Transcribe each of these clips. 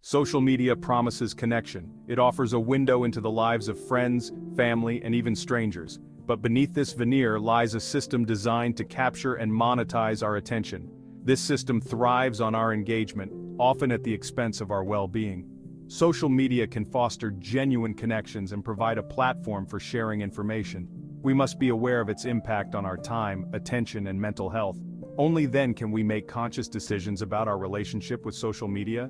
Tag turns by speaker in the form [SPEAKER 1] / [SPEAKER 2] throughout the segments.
[SPEAKER 1] Social media promises connection. It offers a window into the lives of friends, family, and even strangers. But beneath this veneer lies a system designed to capture and monetize our attention. This system thrives on our engagement, often at the expense of our well-being. Social media can foster genuine connections and provide a platform for sharing information. We must be aware of its impact on our time, attention, and mental health. Only then can we make conscious decisions about our relationship with social media.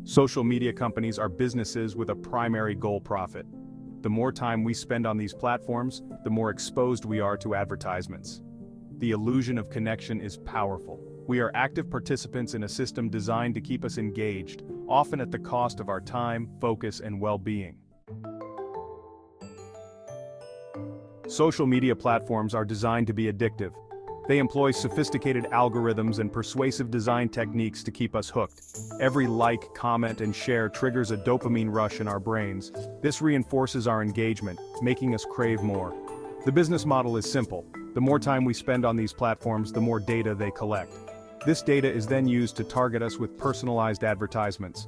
[SPEAKER 1] Social media companies are businesses with a primary goal: profit. The more time we spend on these platforms, the more exposed we are to advertisements. The illusion of connection is powerful. We are active participants in a system designed to keep us engaged, often at the cost of our time, focus, and well-being. Social media platforms are designed to be addictive. They employ sophisticated algorithms and persuasive design techniques to keep us hooked. Every like, comment, and share triggers a dopamine rush in our brains. This reinforces our engagement, making us crave more. The business model is simple. The more time we spend on these platforms, the more data they collect. This data is then used to target us with personalized advertisements.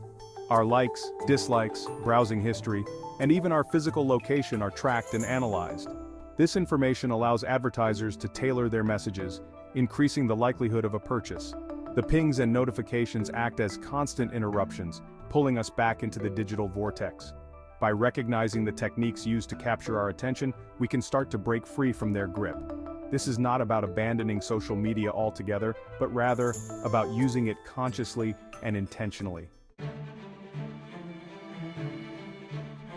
[SPEAKER 1] Our likes, dislikes, browsing history, and even our physical location are tracked and analyzed. This information allows advertisers to tailor their messages, increasing the likelihood of a purchase. The pings and notifications act as constant interruptions, pulling us back into the digital vortex. By recognizing the techniques used to capture our attention, we can start to break free from their grip. This is not about abandoning social media altogether, but rather about using it consciously and intentionally.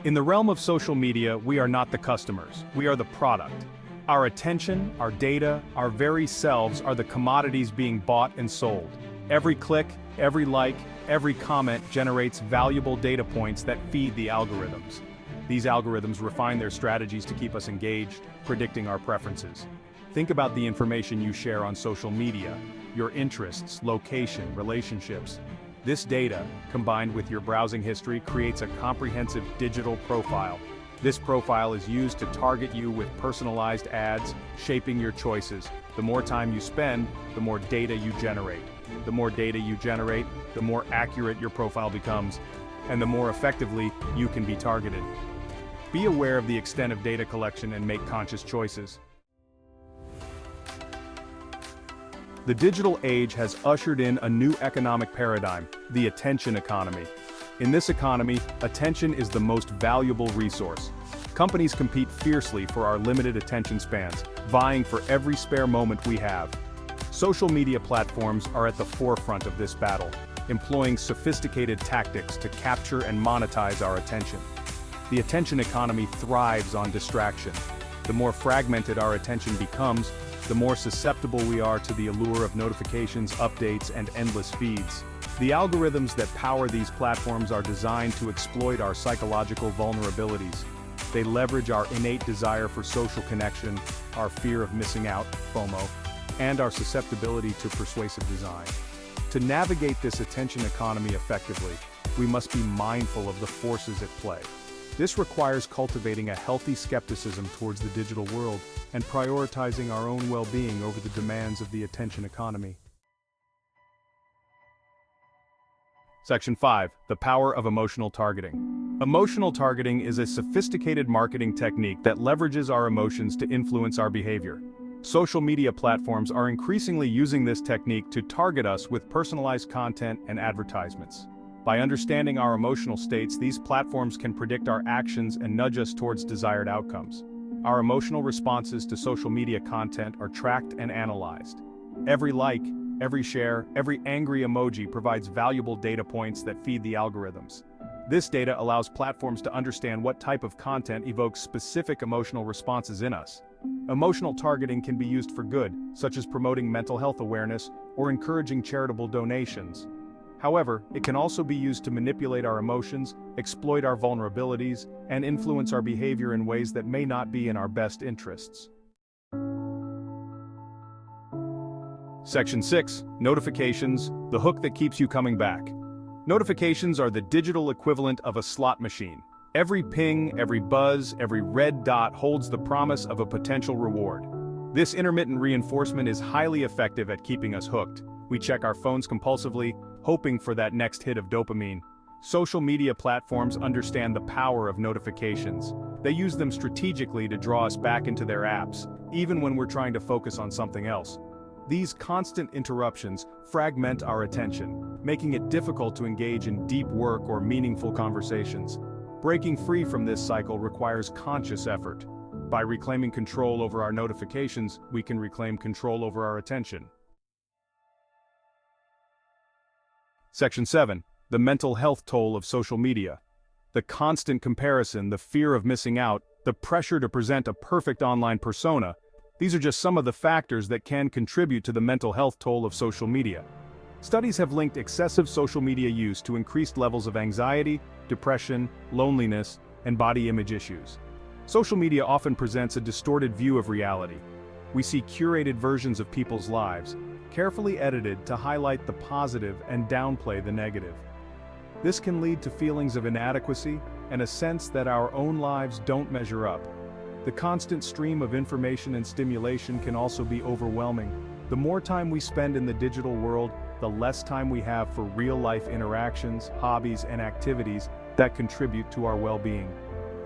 [SPEAKER 1] In the realm of social media, we are not the customers, we are the product. Our attention, our data, our very selves are the commodities being bought and sold. Every click, every like, every comment generates valuable data points that feed the algorithms. These algorithms refine their strategies to keep us engaged, predicting our preferences. Think about the information you share on social media, your interests, location, relationships. This data, combined with your browsing history, creates a comprehensive digital profile. This profile is used to target you with personalized ads, shaping your choices. The more time you spend, the more data you generate. The more data you generate, the more accurate your profile becomes, and the more effectively you can be targeted. Be aware of the extent of data collection and make conscious choices. The digital age has ushered in a new economic paradigm, the attention economy. In this economy, attention is the most valuable resource. Companies compete fiercely for our limited attention spans, vying for every spare moment we have. Social media platforms are at the forefront of this battle, employing sophisticated tactics to capture and monetize our attention. The attention economy thrives on distraction. The more fragmented our attention becomes, the more susceptible we are to the allure of notifications, updates, and endless feeds. The algorithms that power these platforms are designed to exploit our psychological vulnerabilities. They leverage our innate desire for social connection, our fear of missing out, FOMO, and our susceptibility to persuasive design. To navigate this attention economy effectively, we must be mindful of the forces at play. This requires cultivating a healthy skepticism towards the digital world and prioritizing our own well-being over the demands of the attention economy. Section 5. The power of emotional targeting. Emotional targeting is a sophisticated marketing technique that leverages our emotions to influence our behavior. Social media platforms are increasingly using this technique to target us with personalized content and advertisements. By understanding our emotional states, these platforms can predict our actions and nudge us towards desired outcomes. Our emotional responses to social media content are tracked and analyzed. Every like, every share, every angry emoji provides valuable data points that feed the algorithms. This data allows platforms to understand what type of content evokes specific emotional responses in us. Emotional targeting can be used for good, such as promoting mental health awareness or encouraging charitable donations. However, it can also be used to manipulate our emotions, exploit our vulnerabilities, and influence our behavior in ways that may not be in our best interests. Section 6. Notifications, the hook that keeps you coming back. Notifications are the digital equivalent of a slot machine. Every ping, every buzz, every red dot holds the promise of a potential reward. This intermittent reinforcement is highly effective at keeping us hooked. We check our phones compulsively, hoping for that next hit of dopamine. Social media platforms understand the power of notifications. They use them strategically to draw us back into their apps, even when we're trying to focus on something else. These constant interruptions fragment our attention, making it difficult to engage in deep work or meaningful conversations. Breaking free from this cycle requires conscious effort. By reclaiming control over our notifications, we can reclaim control over our attention. Section 7. The mental health toll of social media. The constant comparison, the fear of missing out, the pressure to present a perfect online persona, these are just some of the factors that can contribute to the mental health toll of social media. Studies have linked excessive social media use to increased levels of anxiety, depression, loneliness, and body image issues. Social media often presents a distorted view of reality. We see curated versions of people's lives, carefully edited to highlight the positive and downplay the negative. This can lead to feelings of inadequacy and a sense that our own lives don't measure up. The constant stream of information and stimulation can also be overwhelming. The more time we spend in the digital world, the less time we have for real-life interactions, hobbies, and activities that contribute to our well-being.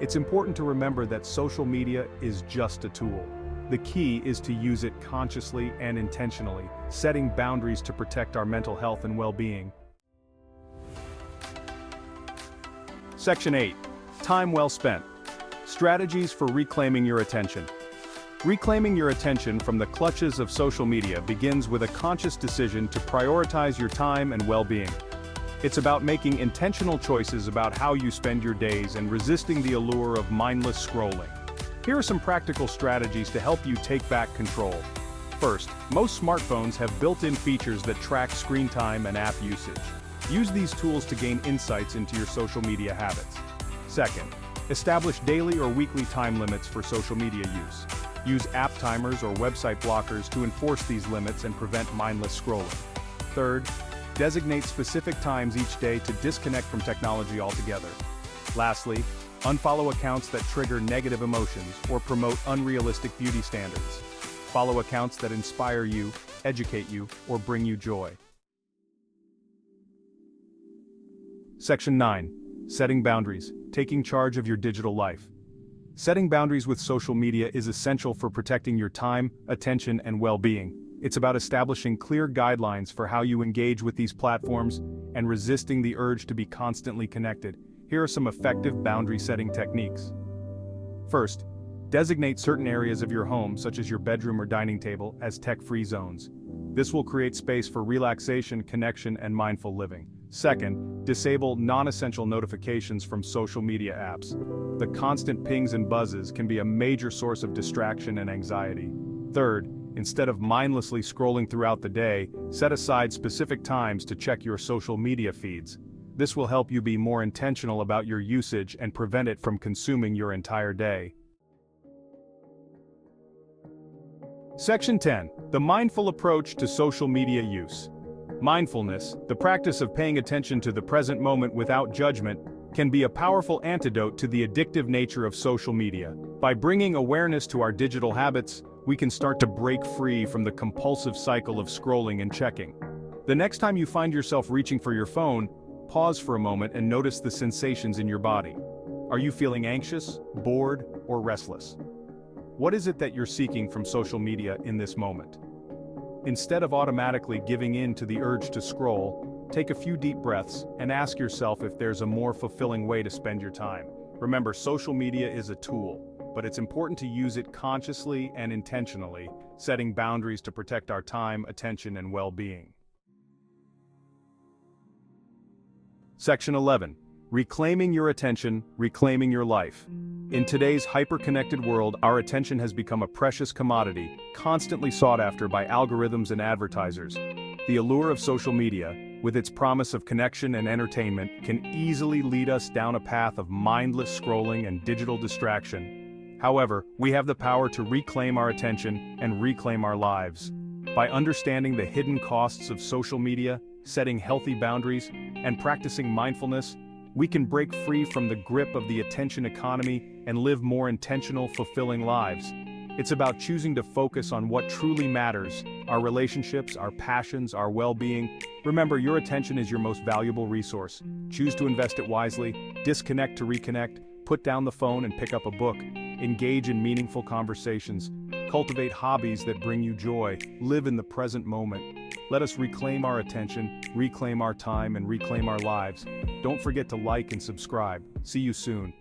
[SPEAKER 1] It's important to remember that social media is just a tool. The key is to use it consciously and intentionally, setting boundaries to protect our mental health and well-being. Section 8. Time well spent. Strategies for reclaiming your attention. Reclaiming your attention from the clutches of social media begins with a conscious decision to prioritize your time and well-being. It's about making intentional choices about how you spend your days and resisting the allure of mindless scrolling. Here are some practical strategies to help you take back control. First, most smartphones have built-in features that track screen time and app usage. Use these tools to gain insights into your social media habits. Second, establish daily or weekly time limits for social media use. Use app timers or website blockers to enforce these limits and prevent mindless scrolling. Third, designate specific times each day to disconnect from technology altogether. Lastly, unfollow accounts that trigger negative emotions or promote unrealistic beauty standards. Follow accounts that inspire you, educate you, or bring you joy. Section 9. Setting boundaries, taking charge of your digital life. Setting boundaries with social media is essential for protecting your time, attention, and well-being. It's about establishing clear guidelines for how you engage with these platforms and resisting the urge to be constantly connected. Here are some effective boundary-setting techniques. First, designate certain areas of your home, such as your bedroom or dining table, as tech-free zones. This will create space for relaxation, connection, and mindful living. Second, disable non-essential notifications from social media apps. The constant pings and buzzes can be a major source of distraction and anxiety. Third, instead of mindlessly scrolling throughout the day, set aside specific times to check your social media feeds. This will help you be more intentional about your usage and prevent it from consuming your entire day. Section 10. The mindful approach to social media use. Mindfulness, the practice of paying attention to the present moment without judgment, can be a powerful antidote to the addictive nature of social media. By bringing awareness to our digital habits, we can start to break free from the compulsive cycle of scrolling and checking. The next time you find yourself reaching for your phone, pause for a moment and notice the sensations in your body. Are you feeling anxious, bored, or restless? What is it that you're seeking from social media in this moment? Instead of automatically giving in to the urge to scroll, take a few deep breaths and ask yourself if there's a more fulfilling way to spend your time. Remember, social media is a tool, but it's important to use it consciously and intentionally, setting boundaries to protect our time, attention, and well-being. Section 11. Reclaiming your attention, reclaiming your life. In today's hyper-connected world, our attention has become a precious commodity, constantly sought after by algorithms and advertisers. The allure of social media, with its promise of connection and entertainment, can easily lead us down a path of mindless scrolling and digital distraction. However, we have the power to reclaim our attention and reclaim our lives. By understanding the hidden costs of social media, setting healthy boundaries, and practicing mindfulness, we can break free from the grip of the attention economy and live more intentional, fulfilling lives. It's about choosing to focus on what truly matters, our relationships, our passions, our well-being. Remember, your attention is your most valuable resource. Choose to invest it wisely, disconnect to reconnect, put down the phone and pick up a book, engage in meaningful conversations, cultivate hobbies that bring you joy, live in the present moment. Let us reclaim our attention, reclaim our time, and reclaim our lives. Don't forget to like and subscribe. See you soon.